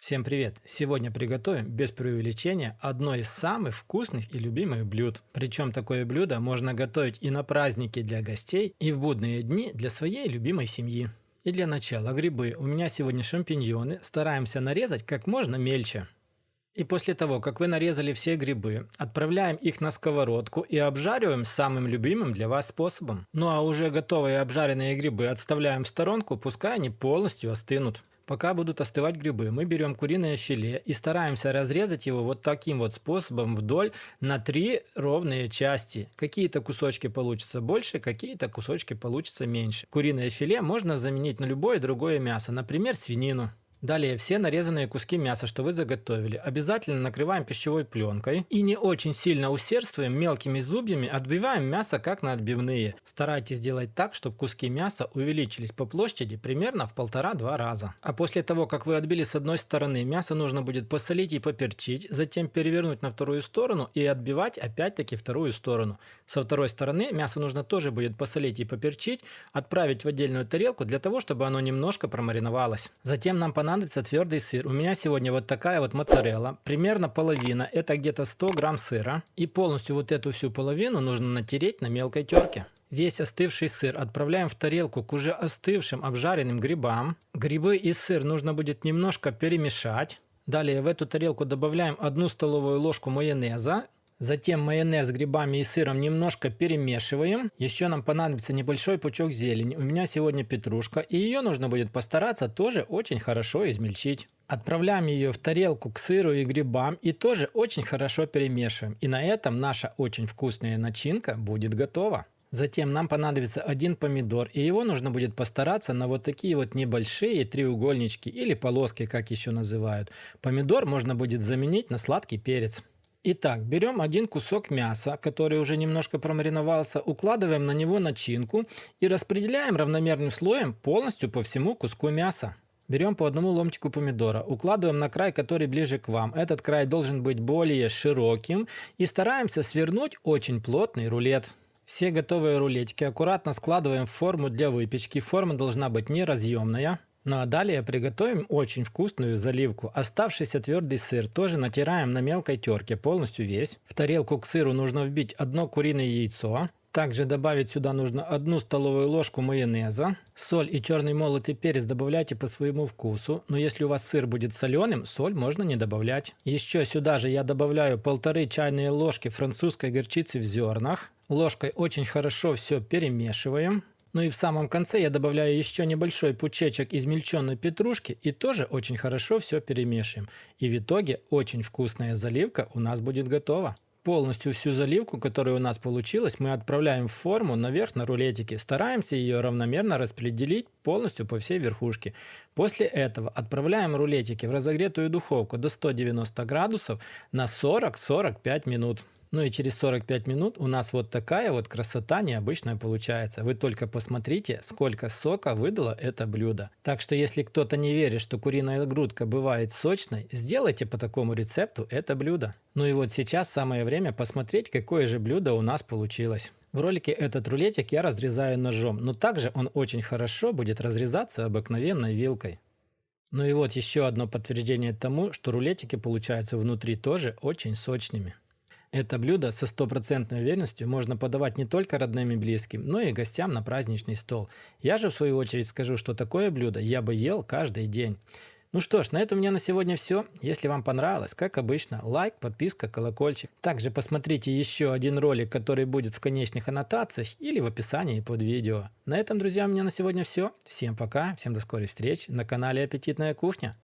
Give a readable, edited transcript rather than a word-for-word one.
Всем привет! Сегодня приготовим, без преувеличения, одно из самых вкусных и любимых блюд. Причем такое блюдо можно готовить и на праздники для гостей, и в будние дни для своей любимой семьи. И для начала грибы. У меня сегодня шампиньоны. Стараемся нарезать как можно мельче. И после того, как вы нарезали все грибы, отправляем их на сковородку и обжариваем самым любимым для вас способом. Ну а уже готовые обжаренные грибы отставляем в сторонку, пускай они полностью остынут. Пока будут остывать грибы, мы берем куриное филе и стараемся разрезать его вот таким вот способом вдоль на 3 ровные части. Какие-то кусочки получатся больше, какие-то кусочки получатся меньше. Куриное филе можно заменить на любое другое мясо, например, свинину. Далее все нарезанные куски мяса, что вы заготовили, обязательно накрываем пищевой пленкой и не очень сильно усердствуем, мелкими зубьями отбиваем мясо как на отбивные. Старайтесь сделать так, чтобы куски мяса увеличились по площади примерно в 1,5-2 раза. А после того, как вы отбили с одной стороны, мясо нужно будет посолить и поперчить, затем перевернуть на вторую сторону и отбивать опять-таки вторую сторону. Со второй стороны мясо нужно тоже будет посолить и поперчить, отправить в отдельную тарелку для того, чтобы оно немножко промариновалось. Затем нам понадобится твердый сыр. У меня сегодня вот такая вот моцарелла, примерно половина, это где-то 100 грамм сыра. И полностью вот эту всю половину нужно натереть на мелкой терке. Весь остывший сыр отправляем в тарелку к уже остывшим обжаренным грибам. Грибы и сыр нужно будет немножко перемешать. Далее в эту тарелку добавляем 1 столовую ложку майонеза. Затем майонез с грибами и сыром немножко перемешиваем. Еще нам понадобится небольшой пучок зелени. У меня сегодня петрушка, и ее нужно будет постараться тоже очень хорошо измельчить. Отправляем ее в тарелку к сыру и грибам и тоже очень хорошо перемешиваем. И на этом наша очень вкусная начинка будет готова. Затем нам понадобится 1 помидор, и его нужно будет постараться на вот такие вот небольшие треугольнички или полоски, как еще называют. Помидор можно будет заменить на сладкий перец. Итак, берем 1 кусок мяса, который уже немножко промариновался, укладываем на него начинку и распределяем равномерным слоем полностью по всему куску мяса. Берем по 1 ломтику помидора, укладываем на край, который ближе к вам. Этот край должен быть более широким и стараемся свернуть очень плотный рулет. Все готовые рулетики аккуратно складываем в форму для выпечки. Форма должна быть неразъемная. Ну а далее приготовим очень вкусную заливку. Оставшийся твердый сыр тоже натираем на мелкой терке, полностью весь. В тарелку к сыру нужно вбить 1 куриное яйцо. Также добавить сюда нужно 1 столовую ложку майонеза. Соль и черный молотый перец добавляйте по своему вкусу. Но если у вас сыр будет соленым, соль можно не добавлять. Еще сюда же я добавляю 1,5 чайные ложки французской горчицы в зернах. Ложкой очень хорошо все перемешиваем. Ну и в самом конце я добавляю еще небольшой пучечек измельченной петрушки и тоже очень хорошо все перемешиваем. И в итоге очень вкусная заливка у нас будет готова. Полностью всю заливку, которая у нас получилась, мы отправляем в форму наверх на рулетики. Стараемся ее равномерно распределить полностью по всей верхушке. После этого отправляем рулетики в разогретую духовку до 190 градусов на 40-45 минут. Ну и через 45 минут у нас вот такая вот красота необычная получается. Вы только посмотрите, сколько сока выдало это блюдо. Так что если кто-то не верит, что куриная грудка бывает сочной, сделайте по такому рецепту это блюдо. Ну и вот сейчас самое время посмотреть, какое же блюдо у нас получилось. В ролике этот рулетик я разрезаю ножом, но также он очень хорошо будет разрезаться обыкновенной вилкой. Ну и вот еще одно подтверждение тому, что рулетики получаются внутри тоже очень сочными. Это блюдо со стопроцентной уверенностью можно подавать не только родным и близким, но и гостям на праздничный стол. Я же в свою очередь скажу, что такое блюдо я бы ел каждый день. Ну что ж, на этом у меня на сегодня все. Если вам понравилось, как обычно, лайк, подписка, колокольчик. Также посмотрите еще один ролик, который будет в конечных аннотациях или в описании под видео. На этом, друзья, у меня на сегодня все. Всем пока, всем до скорой встречи на канале Аппетитная кухня.